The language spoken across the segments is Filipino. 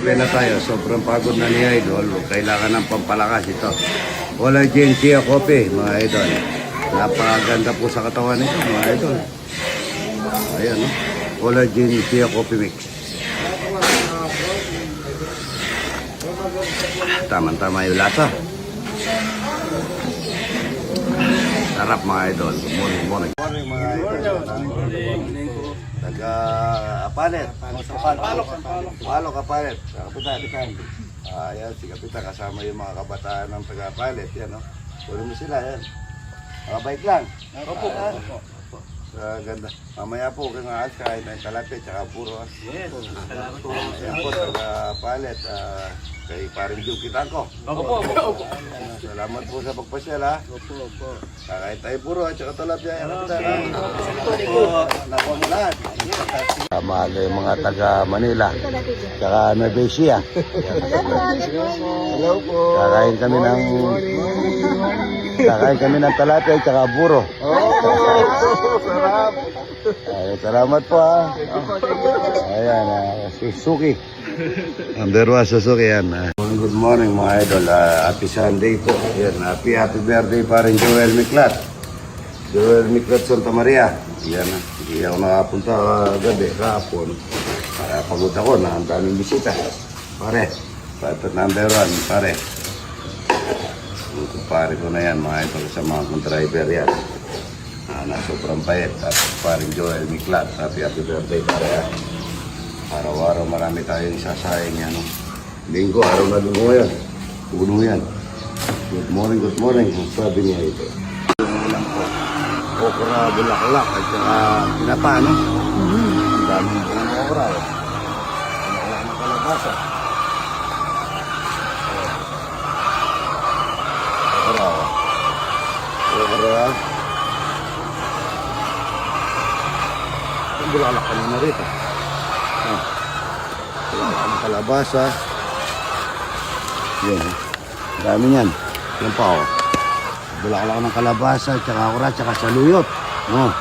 Okay na tayo. Sobrang pagod na ni Idol. Kailangan ng pampalakas ito. Collagen Chia Coffee, mga idol. Napakaganda po sa katawan nito, mga idol. Ayan, no? Collagen Chia Coffee Mix. Tama-tama yung lasa. Sarap, mga idol. Good morning, morning. Good morning, mga idol. Taga-Apalit. Palok, Apalit. Kapitan. Ayan, si Kapitan kasama yung mga kabataan ng taga-Apalit. Yan, no? Tuloy mo sila, yan. Bike lang. Opo. Ganda. Mamaya po, kung aas, kahit ng kalate, tsaka puro. Yes. Ayan po, taga-Apalit. Kay paring Juki Tangko. Opo. Salamat po sa pagpasyal, ha? Opo. Kahit tayo puro, at saka talap yan. Nakuha mo lahat. Mahal yung mga taga Manila. Tsaka Nueva Ecija. Hello po. Kakain kami ng talapia at saka buro. Sarap. Ay, salamat po, ha. Ayan, Suzuki. Number 1 Suzuki yan. Good morning, mga idol. Happy Sunday po. Ayan, happy birthday pa rin Joel Miklat. Joel Miklat Santa Maria. Yan, hindi ako nakapunta gabi, kahapon. Pagod ako na ang daming bisita. Pare, number 1, pare. Pare ko na yan, mga idol, sa mga driver yan. Na sobrang bayet. At paring Joel Miklat. Happy birthday, pare, ha. Araw-araw marami tayong sasayang yan. Linggo, araw na linggo ngayon. Puno yan. Good morning. Kung sabi niya ito. Yung ulang po. Okra, bulaklak, at saka pinapa, no? Ang daming bunga ng okra. Bulaklak ng kalabasa. Okra. Ang bulaklak kanina rito. Ang kalabasa. Yan. Dami yan. Yan pa, oh. Bulaklak ng kalabasa, tsaka okra, tsaka saluyot. Oh.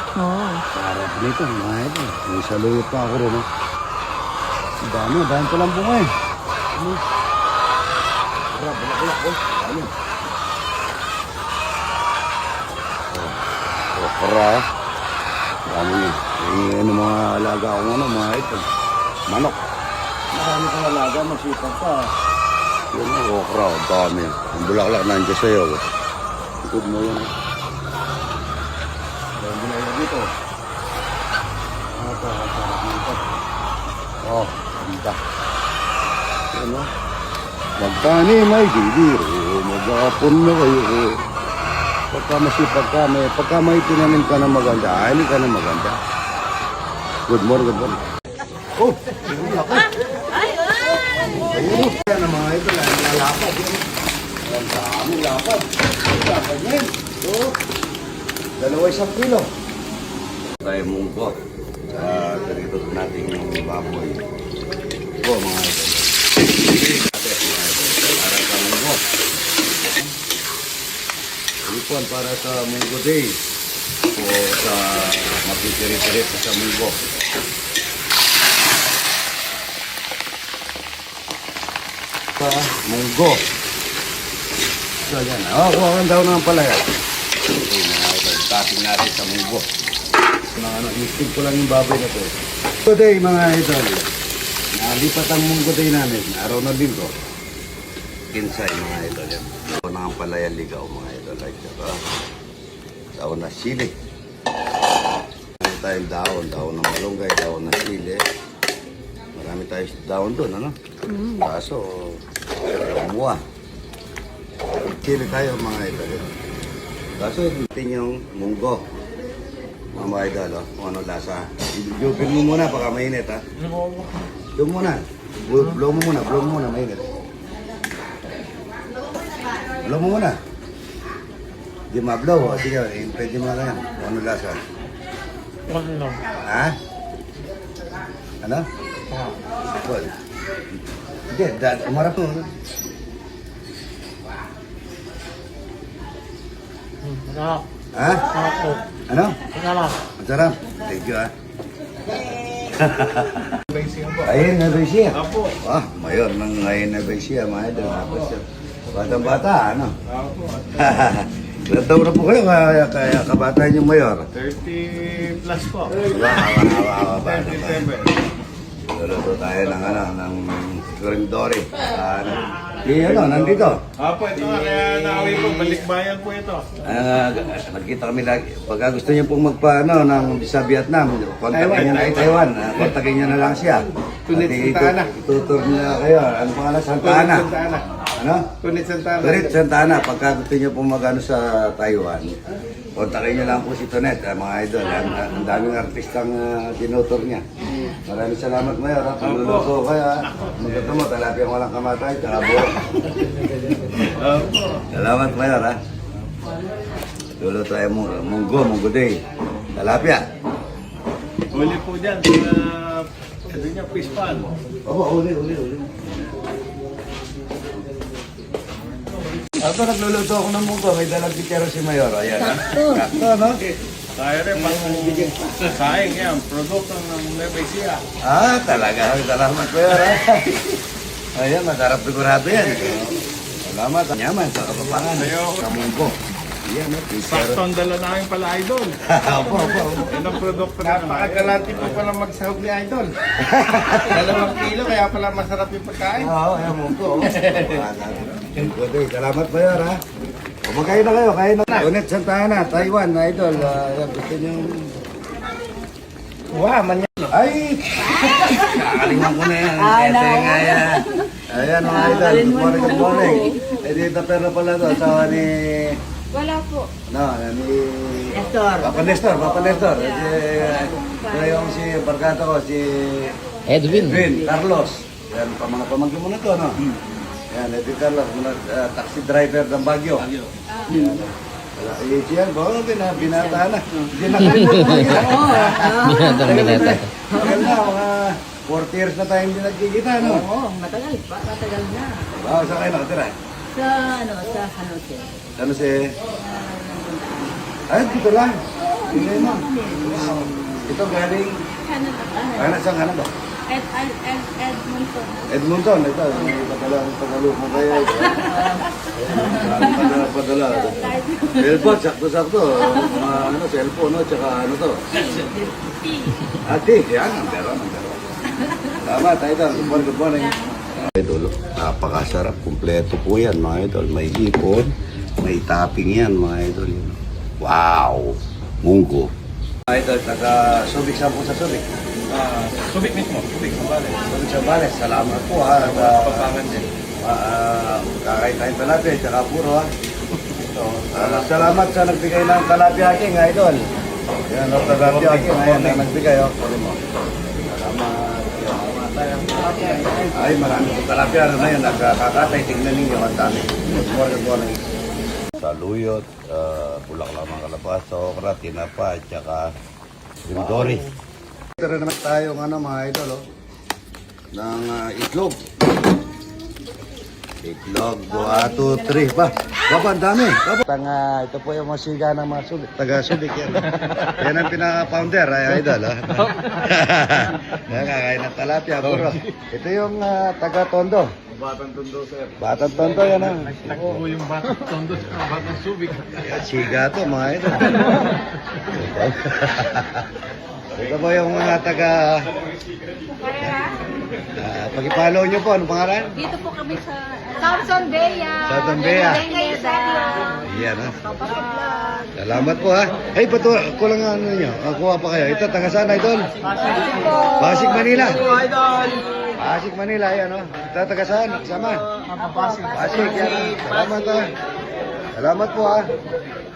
Sarap nito, mga ito. May saluyot pa ako rin, oh. Dami pa lang bunga, eh. Okra, bulaklak, oh. Dami. Okra. Dami niya. Yung mga alaga ko, mga ito. Manok. Marami kang alaga, masipag pa. Yan ang okra, dami. Ang bulaklak nandiyan sa'yo. Ikod mo yan. Ang bulaklak dito. Oh, ganda. Yan o. Magtanim ay bibiro. Mag-aapon na kayo. Pagka masipag ka, pagka may tinanim ka na maganda, hindi ka na maganda. Good morning. Oh, ayun ako. Ayun. Yan ang mga ito lang, lalapad. Ang dami lapad. Lapad yan. So, 2 kilo. Tayo munggo. Ganito natin yung baboy. Ito mga ito. Para sa munggo. Ipon para sa munggo day. O sa mapitiri-tiri sa munggo. Munggo. So yan. Kuha kang daw naman pala yan. Okay, tapping natin sa munggo. Istig ko lang yung baboy na ito. Munggo day, mga idol. Nalipat ang munggo day namin. Araw na linggo. Kinsay, mga idol yan. Ito na ang palayan ligaw, mga idol. Like that. Daon na sili. Marami tayong daon ng malunggay, daon na sili. Marami tayong daon doon, ano? Kaso, kumuha. Chili tayo, mga idol. Kaso, natin yung munggo. Mga idol, kung ano lasa. Jupin mo muna, baka mainit, ha? Doon muna. Blow mo muna, mainit. Blow mo muna. Di ma-blow, sige, pwede mo na yan. Kung ano lasa. Ha? Ano? Well, hindi, umarap mo. Ha? Ano? Masarap. Thank you, ha? Ayun na Besia. Apo. Ah, mayor ng ayun na Besia, mga idol. Tapos batang-bata, ano? Apo. Ilan taon na po kayo kaya kabataan yung mayor? 30 plus po. Wow. 37. Luluto tayo ng Grindori. Nandito. Apo, ito nga. Kaya naawi po. Balikbayan po ito. Nagkita kami lagi. Pagka gusto niyo pong ng sa Vietnam, kontakin niyo na kay Taiwan. Kontakin niyo na lang siya. Tunit Santa Ana. Tutur niya kayo. Ano pangalan? Santa Ana. Ano? Tunit Santana. Tunit Santa Ana. Pagka gusto niyo pong sa Taiwan, kontakin niyo lang po si Tonet, mga idol. Ang daming artistang tinutur niya. Maraming salamat, Mayor. Luluto kayo. Magkata mo, talapia walang kamatay, tsaka buwan. Salamat, Mayor. Luluto tayo munggo day. Talapia. Huli po dyan. Sabi niya, fish pan. Opo, uli. Ako nagluluto ako ng munggo. May dalang pitero si Mayor. Ayan, ha? Sakto, no? Kaya rin, saing yan. Produkto ng Nevesia. Talaga. Salamat, Mayor, ha? Ayan, masarap sigurado yan. Salamat. Nyaman sa kapapangan. Kamunggo. Ayan, no? Saktong dala namin pala, Idol. Opo. Yan ang produkto na. Napakagalante po pala magsahog ni Idol. 2 kilo, kaya pala masarap yung pagkain. Oo, ayan, munggo. Munggo day. Salamat, Mayor, ha? Kumakain na kayo, kain na. Unet Santa Ana, Taiwan, idol. Gusto niyo... Wow, manyan. Ay! Nakakalingan ko na yan. Ito yung yan. Ayan, mga idol. Good morning. Eh, dito pero pala to. Asawa ni... Wala po. No, ni... Papa Nestor. Ito yung si barkada ko, si... Edwin Carlos. Yan, mga pamangkin mo na to, no? Yan, Edwin Carlos, taxi driver ng Baguio. Yan, binata na. Hindi nakalimutan. Binata. Tagal na, mga 40 years na tayo hindi nagkikita, no? Oo, matagal pa. Matagal na. Wow, saan kayo nakatira? Sa San Jose. Ano si... Ay, dito lang. Hindi mo. Ito galing... Saan ba? Edmonton. Edmonton, ito. Pagkaluko kayo. Padala. Cellphone, sakto-sakto. Cellphone, no? Tsaka ano to? Ati, yan. Ang pero. Tama, idol. Good morning. Idol, napakasarap. Kumpleto po yan, mga idol. May ipon, may topping yan, mga idol. Wow! Munggo. Mga idol, taga-Subic, saan po sa Subic? Subic mismo. Subic, Sambales. Subic sa Bales, salamat po ha. Papangan din. Kakain tayong talapia, tsaka puro ha. Salamat sa nagbigay ng talapia king, idol. Yan, talapia king, ayan na nagbigay. Pwede mo. Salamat. Ay, marami po talapia na yun. Nagkakatay, tingnan ninyo ang dami. Good morning. Saluyot, bulak lang mga kalabasa, okra, tinapa, tsaka grindori. Ito rin naman tayo mga idol, ng itlog. Itlog, 1, 2, 3 ba? Baba, ang dami. Ito po yung mga siga ng mga sulit. Taga-sulit yan. Yan ang pinaka-founder, ay idol. Kakain ng talapia, bro. Ito yung taga-tondo. Batang Tondo, sir. Batang tondo yan ha. Oo, yung Batang Tondo sa Batang Subic. Yan, siga to mga idol. Ito po yung mga taga... pag-follow nyo po, anong pangalan? Dito po kami sa Samson Bea. Samson Bea. Yan ha. Salamat po ha. Ay, kulang ano nyo. Kuha pa kayo. Ito, taga saan idol? Pasig, Manila. Pasig, Manila. Yan o. Ito, taga saan? Sama. Pasig, yan ha. Salamat ha. Salamat po ha.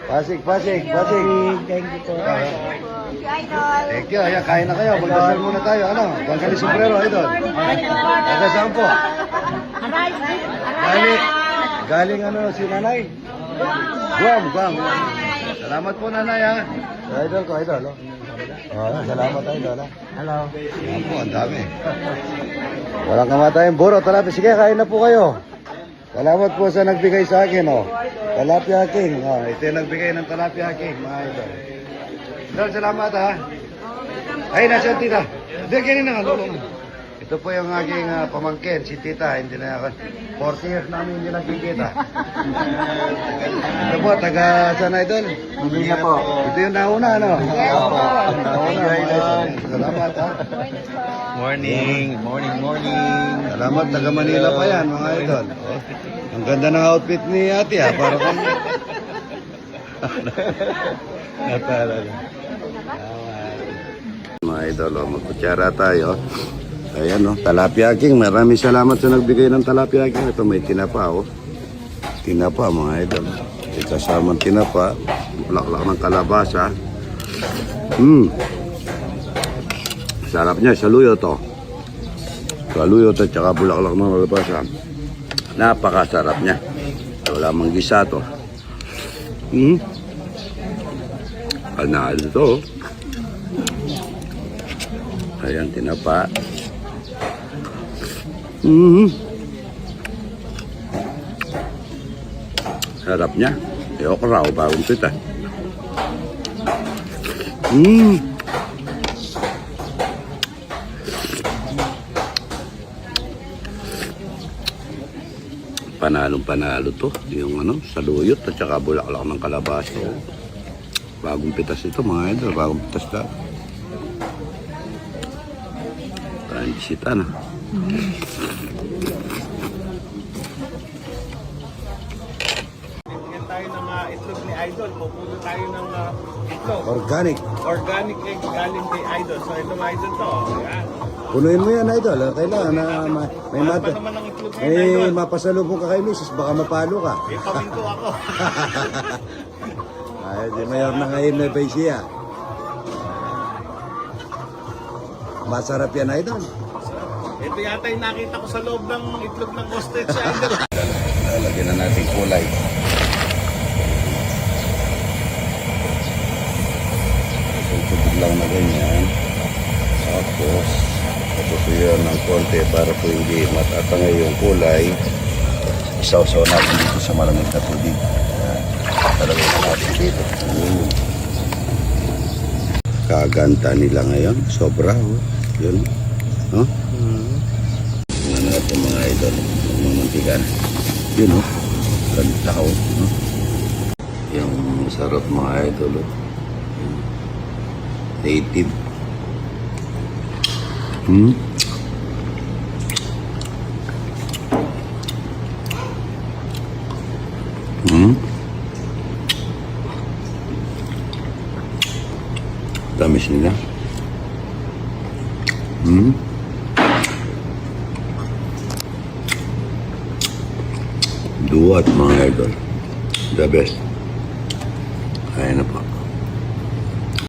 Pasig. Thank you po. Thank you. Ayan, kain na kayo. Magdasal muna tayo. Ano? Bangkali sombrero, idol. Taga saan po? Galing ano si nanay? Guam. Salamat po nanay ha. Idol ko, idol. Salamat idol ha. Hello. Yan po, ang dami. Walang kamatayan. Buro, talapia. Sige, kain na po kayo. Salamat po sa nagbigay sa akin. Talapia King. Ito yung nagbigay ng Talapia King, mga idol. Idol, salamat ha. Ay, nasa tita. Hindi, ganyan na nga. Ito po yung aking pamangkin, si Tita. Hindi na ako. 40 years namin hindi nakikita. Ito po, taga saan Idol? Hindi po. Ito yung nauna, ano? Yes po. Nauna, Idol. Salamat, ha? Morning. Salamat, taga Manila pa yan, mga Idol. Ang ganda ng outfit ni ate, ha? Para kang... Natala na. Mga Idol, magkutsara tayo. Ayan, no? Talapia King. Maraming salamat sa nagbigay ng Talapia King. Ito may tinapa, oh. Tinapa, mga idol. May kasamang tinapa. Bulaklak ng kalabasa. Sarap niya. Saluyo to. Saluyo to, tsaka bulaklak ng kalabasa. Napakasarap niya. Wala mang gisa to. Panalo to. Ayan, tinapa. Sarap niya. Ayoko raw, bagong pita. Panalong-panalo to. Yung ano, saluyot at saka bulaklak ng kalabasa. Bagong pitas ito, mga idol. Bagong pitas na. Parang bisita na. Bigyan tayo ng itlog ni Idol. Pupuno tayo ng itlog. Organic. Organic egg galing kay Idol. So itong Idol to. Ayan. Punuin mo yan, idol. Kailangan na may Mahal pa naman ang itlog ni may Idol. mapasalubong ka kay Mrs. Baka mapalo ka. Eh, paminto ako. Ay, di mayor na ngayon na siya. Masarap yan, idol. Ito yata yung nakita ko sa loob ng itlog ng ostrich si Idol. Lalagyan na natin kulay. Tubig lang na ganyan. Tapos, patutuyan ng konti para po hindi matatangay yung kulay. Isaw-saw natin dito sa malamig na tubig. Talagyan na natin dito. Kaganda nila ngayon. Sobra, oh. Yun. Huh? Tingnan natin mga idol. Mga mantikan. Yun, oh. Ganda, oh. Huh? Yung sarap mga idol, oh. Native. Tamis nila. Duwat mga idol. The best. Ayan na po.